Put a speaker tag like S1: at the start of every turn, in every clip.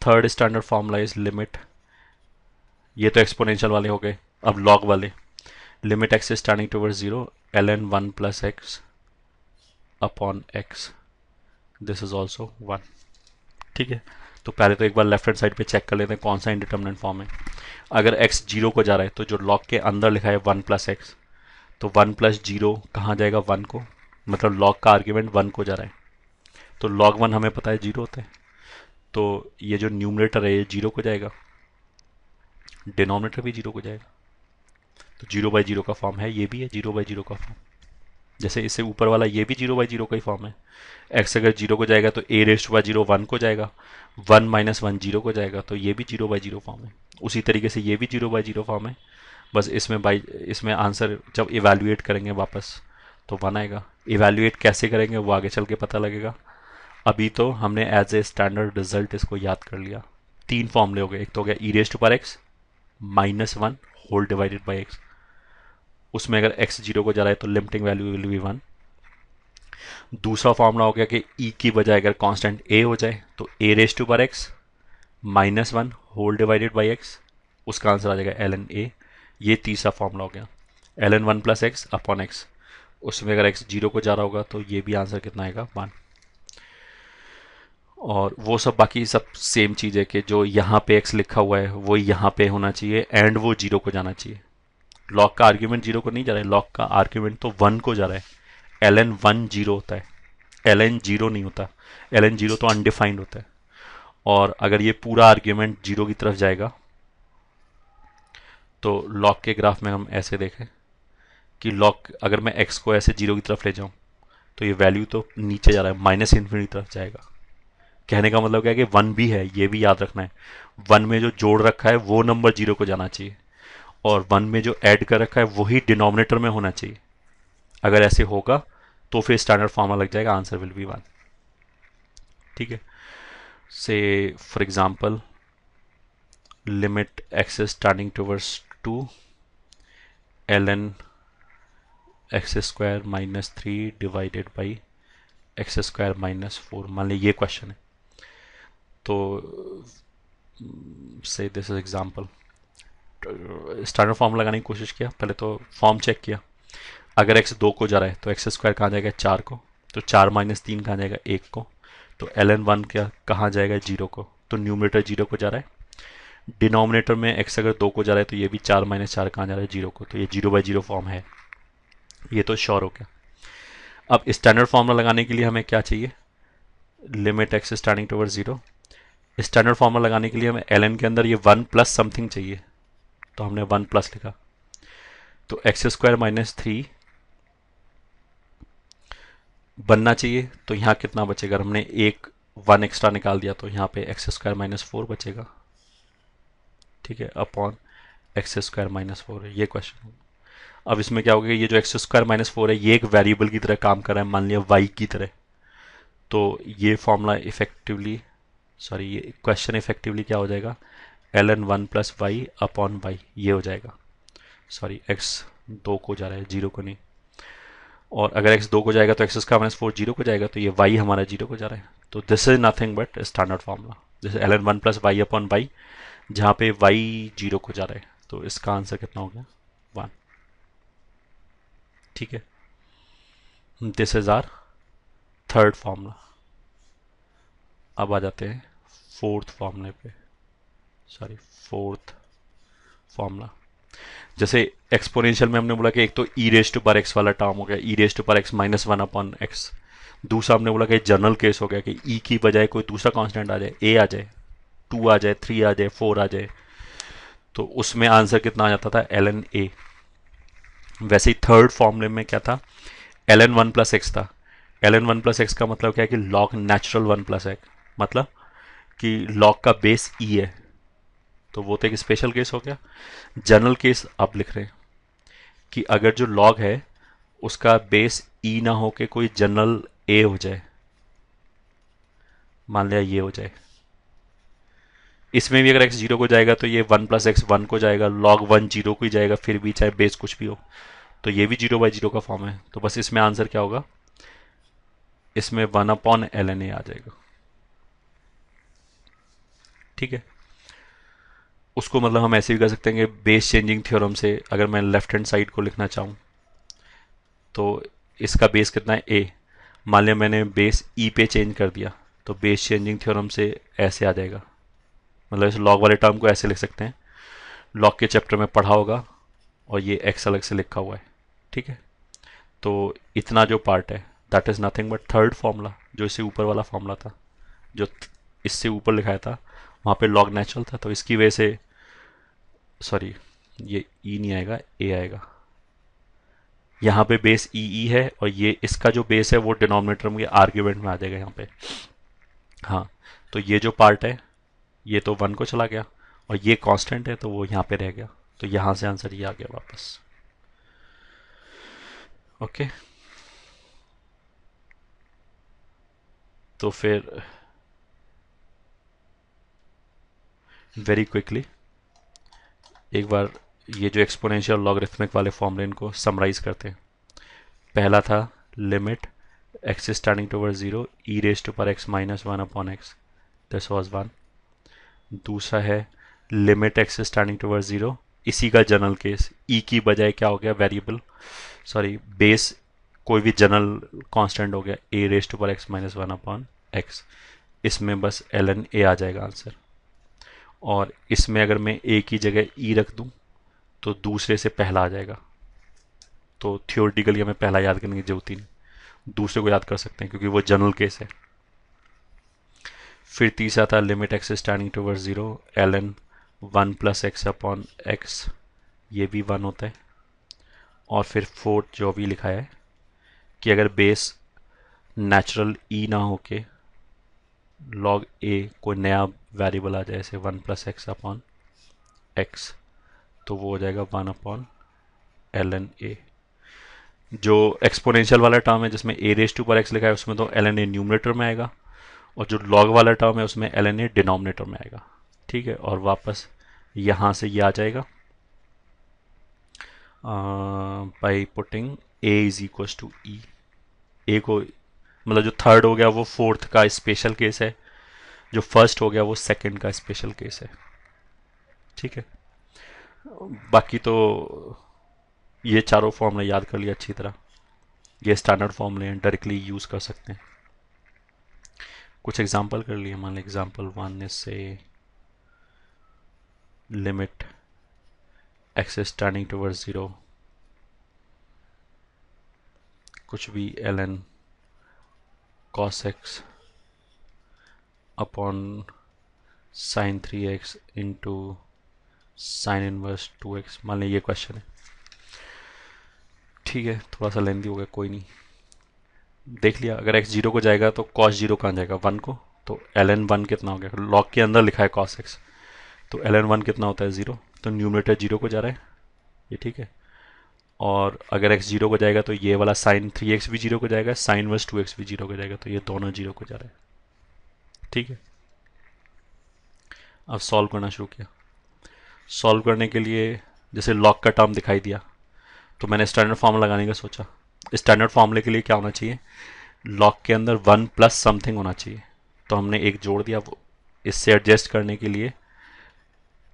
S1: Third standard formula is limit, ये तो exponential वाले हो गए, अब लॉग वाले, limit x is tending towards zero ln 1 plus x upon x, this is also 1। ठीक है, तो पहले तो एक बार लेफ्ट हैंड साइड पे चेक कर लेते हैं कौन सा इंडिटर्मिनेंट फॉर्म है। अगर x जीरो को जा रहा है तो जो लॉग के अंदर लिखा है 1 प्लस एक्स, तो 1 प्लस जीरो कहाँ जाएगा 1 को, मतलब लॉग का आर्ग्यूमेंट 1 को जा रहा है, तो लॉग 1 हमें पता है जीरो होता है, तो ये जो न्यूमरेटर है ये जीरो को जाएगा, डिनोमिनेटर भी जीरो को जाएगा, तो जीरो बाई जीरो का फॉर्म है, ये भी है जीरो बाई जीरो का फॉर्म, जैसे इससे ऊपर वाला ये भी जीरो बाई जीरो का ही फॉर्म है। एक्स अगर जीरो को जाएगा तो ए रेस्ट बाई जीरो 1 को जाएगा, 1 माइनस 1 जीरो को जाएगा, तो ये भी जीरो बाई जीरो फॉर्म है। उसी तरीके से ये भी जीरो बाई जीरो फॉर्म है, बस इसमें आंसर जब इवेल्युएट करेंगे वापस तो 1 आएगा। इवेल्युएट कैसे करेंगे वो आगे चल के पता लगेगा, अभी तो हमने एज ए स्टैंडर्ड रिजल्ट इसको याद कर लिया। तीन फॉर्मूले हो गए, एक तो हो गया ई रेस्ट पर x minus 1 whole divided by x, उसमें अगर x जीरो को जा रहा है तो लिमिटिंग वैल्यू विल बी 1। दूसरा फॉर्मूला हो गया कि e की बजाय अगर कांस्टेंट a हो जाए तो a रेस टू पर x minus 1 whole divided by x, उसका आंसर आ जाएगा ln a। ये तीसरा फॉर्मूला हो गया ln 1 plus x upon x, उसमें अगर x जीरो को जा रहा होगा तो ये भी आंसर कितना आएगा 1। और वो सब बाकी सब सेम चीज़ है कि जो यहाँ पे x लिखा हुआ है वो यहाँ पे होना चाहिए एंड वो जीरो को जाना चाहिए। लॉग का आर्ग्यूमेंट जीरो को नहीं जा रहा है, लॉग का आर्ग्यूमेंट तो 1 को जा रहा है, ln 1 जीरो होता है, ln जीरो नहीं होता, ln जीरो तो अनडिफाइंड होता है। और अगर ये पूरा आर्ग्यूमेंट जीरो की तरफ जाएगा तो लॉग के ग्राफ में हम ऐसे देखें कि लॉग अगर मैं x को ऐसे जीरो की तरफ ले जाऊं तो ये वैल्यू तो नीचे जा रहा है, माइनस इन्फिनिटी की तरफ जाएगा। कहने का मतलब क्या है कि 1 भी है, ये भी याद रखना है, 1 में जो जोड़ रखा है वो नंबर जीरो को जाना चाहिए और 1 में जो ऐड कर रखा है वही डिनोमिनेटर में होना चाहिए। अगर ऐसे होगा तो फिर स्टैंडर्ड फॉर्मूला लग जाएगा, आंसर विल बी 1। ठीक है, से for example limit x is tending towards 2 ln x square minus 3 divided by x square minus 4, मान ली ये क्वेश्चन है। तो से this is example, standard form लगाने की कोशिश किया, पहले तो फॉर्म चेक किया, अगर x 2 को जा रहा है तो एक्स स्क्वायर कहाँ जाएगा 4 को, तो 4 माइनस 3 कहाँ जाएगा 1 को, तो ln 1 क्या कहाँ जाएगा 0 को, तो न्यूमरेटर 0 को जा रहा है। डिनोमिनेटर में x अगर 2 को जा रहा है तो ये भी 4 माइनस 4 कहाँ जा रहा है 0 को, तो ये 0 बाई 0 फॉर्म है, ये तो श्योर हो गया। अब स्टैंडर्ड फॉर्मूला लगाने के लिए हमें क्या चाहिए, limit x standing toward 0। Standard formula लगाने के लिए हमें ln के अंदर ये 1 प्लस समथिंग चाहिए, तो हमने 1 प्लस लिखा, तो एक्स स्क्वायर माइनस 3 बनना चाहिए, तो यहाँ कितना बचेगा, हमने एक 1 एक्स्ट्रा निकाल दिया तो यहाँ पे एक्स स्क्वायर माइनस 4 बचेगा। ठीक है, अपॉन एक्स स्क्वायर माइनस 4 है ये क्वेश्चन। अब इसमें क्या होगा, ये जो एक्स स्क्वायर माइनस 4 है ये एक वेरिएबल की तरह काम कर रहा है, मान लिया y की तरह, तो ये फॉर्मूला इफेक्टिवली ये क्वेश्चन इफेक्टिवली क्या हो जाएगा, ln 1 plus y upon y, ये हो जाएगा। x 2 को जा रहा है 0 को नहीं, और अगर x 2 को जाएगा तो एक्स स्क्वायर माइनस 4 0 को जाएगा, तो ये y हमारा 0 को जा रहा है, तो this is nothing but standard formula, जैसे ln 1 plus y upon y, जहाँ पे y 0 को जा रहा है, तो इसका आंसर कितना हो गया 1। ठीक है, this is our third formula. अब आ जाते हैं फोर्थ फॉर्मूले पे, फोर्थ फॉर्मूला। जैसे एक्सपोनेंशियल में हमने बोला कि एक तो ई रेस्ट पर एक्स वाला टर्म हो गया, ई रेस्ट पर एक्स माइनस 1 अपॉन एक्स। दूसरा हमने बोला कि जनरल केस हो गया कि ई की बजाय कोई दूसरा कांस्टेंट आ जाए, ए आ जाए, 2 आ जाए, 3 आ जाए, 4 आ जाए, तो उसमें आंसर कितना आ जाता था ln a। वैसे ही थर्ड फॉर्मूले में क्या था, ln 1 प्लस एक्स था। ln 1 प्लस एक्स का मतलब क्या है कि log नेचुरल 1 प्लस एक्स, मतलब कि log का बेस e है, तो वो तो एक स्पेशल केस हो गया। जनरल केस आप लिख रहे हैं कि अगर जो log है उसका बेस e ना हो के कोई जनरल a हो जाए, मान लिया ये हो जाए, इसमें भी अगर x 0 को जाएगा तो ये 1 प्लस एक्स 1 को जाएगा, log 1 0 को ही जाएगा, फिर भी चाहे बेस कुछ भी हो, तो ये भी 0 बाई 0 का फॉर्म है। तो बस इसमें आंसर क्या होगा, इसमें 1 अपॉन ln a आ जाएगा। ठीक ठीक है। उसको मतलब हम ऐसे भी कर सकते हैं कि बेस चेंजिंग थ्योरम से अगर मैं लेफ्ट हैंड साइड को लिखना चाहूँ तो इसका बेस कितना है ए, मान लिया मैंने बेस ई पे चेंज कर दिया तो बेस चेंजिंग थ्योरम से ऐसे आ जाएगा। मतलब इस लॉग वाले टर्म को ऐसे लिख सकते हैं, लॉग के चैप्टर में पढ़ा होगा और ये एक्स अलग से लिखा हुआ है, ठीक है। तो इतना जो पार्ट है that is nothing but third formula, जो इससे ऊपर वाला फॉर्मूला था, जो इससे ऊपर लिखाया था वहाँ पे लॉग नेचुरल था, तो इसकी वजह से सॉरी ये ई नहीं आएगा, ए आएगा। यहाँ पे बेस ई है और ये इसका जो बेस है वो डिनोमिनेटर में आर्ग्यूमेंट में आ जाएगा यहाँ पे। हाँ, तो ये जो पार्ट है ये तो वन को चला गया और ये कांस्टेंट है तो वो यहाँ पे रह गया, तो यहाँ से आंसर ये आ गया वापस। ओके, तो फिर वेरी क्विकली एक बार ये जो एक्सपोनेंशियल लॉगरिथमिक वाले फॉर्मूले इनको समराइज करते हैं। पहला था limit x is tending towards zero e raise to power x minus one upon x, this was one. दूसरा है limit x is tending towards zero, इसी का जनरल केस ई की बजाय क्या हो गया वेरिएबल सॉरी बेस कोई भी जनरल कांस्टेंट हो गया A raise to power x minus one upon x, इसमें बस एल एन ए आ जाएगा आंसर। और इसमें अगर मैं ए की जगह ई रख दूं तो दूसरे से पहला आ जाएगा, तो थियोरटिकली हमें पहला याद करने की जरूरत ही नहीं, दूसरे को याद कर सकते हैं क्योंकि वो जनरल केस है। फिर तीसरा था limit x standing towards zero l n one plus x upon x, ये भी वन होता है। और फिर फोर्थ जो भी लिखा है कि अगर बेस नेचुरल ई ना होके लॉग ए कोई नया वेरिएबल आ जाए जैसे one plus x upon x, तो वो हो जाएगा one upon l n a. जो एक्सपोनेंशियल वाला टर्म है जिसमें ए रेज टू पर एक्स लिखा है उसमें तो एल एन ए न्यूमरेटर में आएगा, और जो लॉग वाला टर्म है उसमें एल एन ए डिनोमिनेटर में आएगा, ठीक है। और वापस यहाँ से ये आ जाएगा by putting A is equal to E. A को मतलब जो थर्ड हो गया वो फोर्थ का स्पेशल केस है, जो फर्स्ट हो गया वो सेकंड का स्पेशल केस है, ठीक है। बाकी तो ये चारों फॉर्मूले याद कर लिया अच्छी तरह, ये स्टैंडर्ड फॉर्मूले हैं, डायरेक्टली यूज़ कर सकते हैं। कुछ एग्जांपल कर लिए, मान लीजिए एग्जांपल वन से limit x is tending towards zero कुछ भी l n cos x upon sine three x into sine inverse two x, मान लीजिए ये क्वेश्चन है, ठीक है। थोड़ा सा लेंदी हो गया, कोई नहीं, देख लिया। अगर एक्स जीरो को जाएगा तो कॉस जीरो कहाँ जाएगा वन को, तो एल एन वन कितना हो गया, लॉग के अंदर लिखा है कॉस एक्स, तो एल एन वन कितना होता है जीरो, तो न्यूमरेटर जीरो को जा रहा है ये, ठीक है। और अगर एक्स जीरो को जाएगा तो ये वाला साइन थ्री एक्स भी जीरो को जाएगा, साइन वर्स टू एक्स भी जीरो को जाएगा, तो ये दोनों जीरो को जा रहा है, ठीक है। अब सॉल्व करना शुरू किया। सॉल्व करने के लिए जैसे लॉग का टर्म दिखाई दिया तो मैंने स्टैंडर्ड फॉर्मूला लगाने का सोचा। स्टैंडर्ड फॉर्मूले के लिए क्या होना चाहिए, लॉग के अंदर वन प्लस समथिंग होना चाहिए, तो हमने एक जोड़ दिया। वो इससे एडजस्ट करने के लिए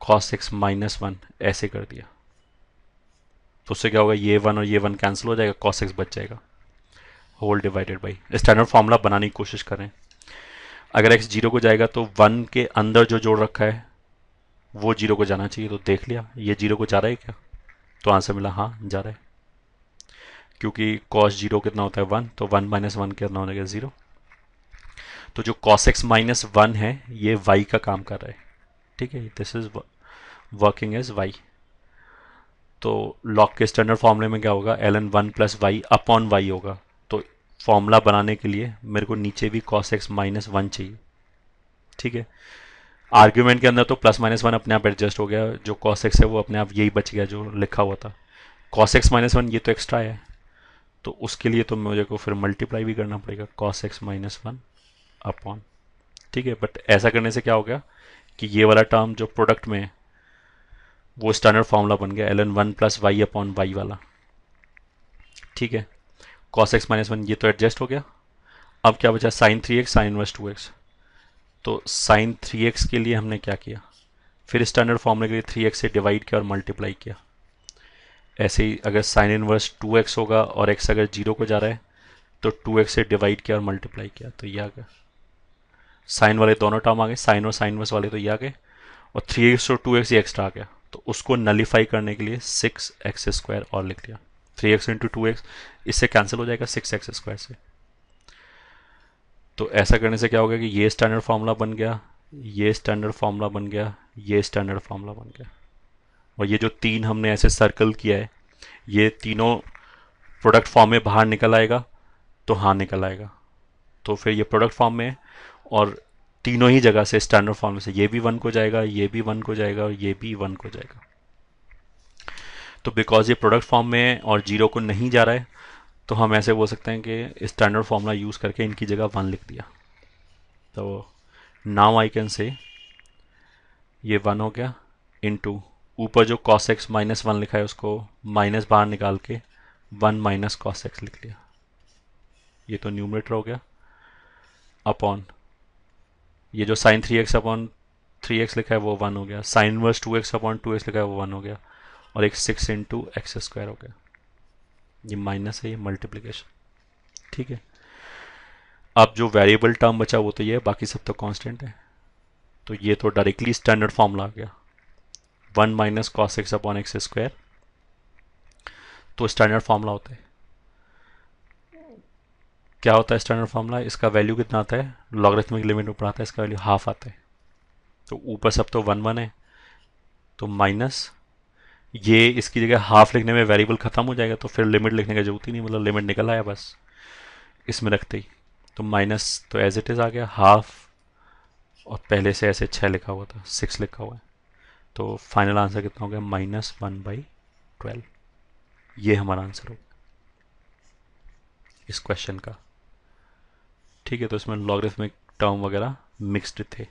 S1: कॉस एक्स माइनस वन ऐसे कर दिया, तो उससे क्या होगा, ये वन और ये वन कैंसिल हो जाएगा, कॉस एक्स बच जाएगा, whole divided by. Standard formula बनाने की कोशिश करें। अगर एक्स जीरो को जाएगा तो वन के अंदर जो जोड़ रखा है वो जीरो को जाना चाहिए, तो देख लिया ये जीरो को जा रहा है क्या, तो आंसर मिला हाँ जा रहा है, क्योंकि कॉस जीरो कितना होता है वन, तो वन माइनस वन कितना हो जाएगा जीरो। तो जो कॉस एक्स माइनस वन है ये वाई का काम कर रहा है, ठीक है, this is working as y. तो लॉग के स्टैंडर्ड फॉर्मूले में क्या होगा, l n one plus y upon y होगा, तो फॉर्मूला बनाने के लिए मेरे को नीचे भी कॉस एक्स माइनस वन चाहिए, ठीक है। आर्ग्यूमेंट के अंदर तो प्लस माइनस वन अपने आप एडजस्ट हो गया, जो कॉस एक्स है वो अपने आप यही बच गया जो लिखा हुआ था। कॉस एक्स माइनस वन ये तो एक्स्ट्रा है, तो उसके लिए तो मुझे को फिर मल्टीप्लाई भी करना पड़ेगा cos x minus one upon, ठीक है। बट ऐसा करने से क्या हो गया कि ये वाला टर्म जो प्रोडक्ट में है वो स्टैंडर्ड फॉर्मूला बन गया l n one plus y upon y वाला, ठीक है। कॉस एक्स माइनस वन ये तो एडजस्ट हो गया। अब क्या बचा, sign three x sign inverse two x, तो साइन 3x के लिए हमने क्या किया, फिर स्टैंडर्ड फॉर्मूले के लिए 3x से डिवाइड किया और मल्टीप्लाई किया। ऐसे ही अगर साइन इनवर्स 2x होगा और x अगर 0 को जा रहा है तो 2x से डिवाइड किया और मल्टीप्लाई किया, तो ये आ गया। साइन वाले दोनों टर्म आ गए, साइन और साइन इनवर्स वाले तो ये आ गए, और 3x और 2x ये एक्स्ट्रा आ गया, तो उसको नलीफाई करने के लिए 6x² और लिख लिया। 3x इंटू 2x इससे कैंसिल हो जाएगा 6x² से। तो ऐसा करने से क्या होगा कि ये स्टैंडर्ड फार्मूला बन गया, ये स्टैंडर्ड फार्मूला बन गया, ये स्टैंडर्ड फार्मूला बन गया, और ये जो तीन हमने ऐसे सर्कल किया है ये तीनों प्रोडक्ट फॉर्म में बाहर निकल आएगा, तो हाँ निकल आएगा। तो फिर ये प्रोडक्ट फॉर्म में है और तीनों ही जगह से स्टैंडर्ड फॉर्म में से ये भी 1 को जाएगा, ये भी 1 को जाएगा और ये भी 1 को जाएगा। तो बिकॉज ये प्रोडक्ट फॉर्म में है और 0 को नहीं जा रहा है, तो हम ऐसे बोल सकते हैं कि स्टैंडर्ड फॉर्मूला यूज़ करके इनकी जगह 1 लिख दिया। तो नाउ आई कैन से ये 1 हो गया इनटू ऊपर जो cos x माइनस 1 लिखा है उसको माइनस बाहर निकाल के 1 माइनस cos x लिख लिया, ये तो न्यूमरेटर हो गया, अपॉन ये जो साइन 3x अपॉन 3x लिखा है वो 1 हो गया, sine inverse 2x upon 2x लिखा है वो 1 हो गया, और एक 6 इंटू x² हो गया। ये माइनस है, ये मल्टीप्लिकेशन, ठीक है। अब जो वेरिएबल टर्म बचा वो तो ये है, बाकी सब तो कांस्टेंट है, तो ये तो डायरेक्टली स्टैंडर्ड फॉर्मूला आ गया 1 minus cos x upon x²। तो स्टैंडर्ड फॉर्मूला होता है, क्या होता है स्टैंडर्ड फॉर्मूला, इसका वैल्यू कितना आता है, लॉगरिथमिक लिमिट में पढ़ाता है, इसका वैल्यू हाफ आता है। तो ऊपर सब तो 1 1 है, तो माइनस ये इसकी जगह हाफ लिखने में वेरिएबल खत्म हो जाएगा, तो फिर लिमिट लिखने की जरूरत ही नहीं, मतलब लिमिट निकल आया बस इसमें रखते ही। तो माइनस तो एज इट इज़ आ गया हाफ, और पहले से ऐसे 6 लिखा हुआ था 6 लिखा हुआ है, तो फाइनल आंसर कितना हो गया -1/12। ये हमारा आंसर होगा इस क्वेश्चन का, ठीक है। तो इसमें लॉगरिथमिक टर्म वगैरह मिक्स्ड थे।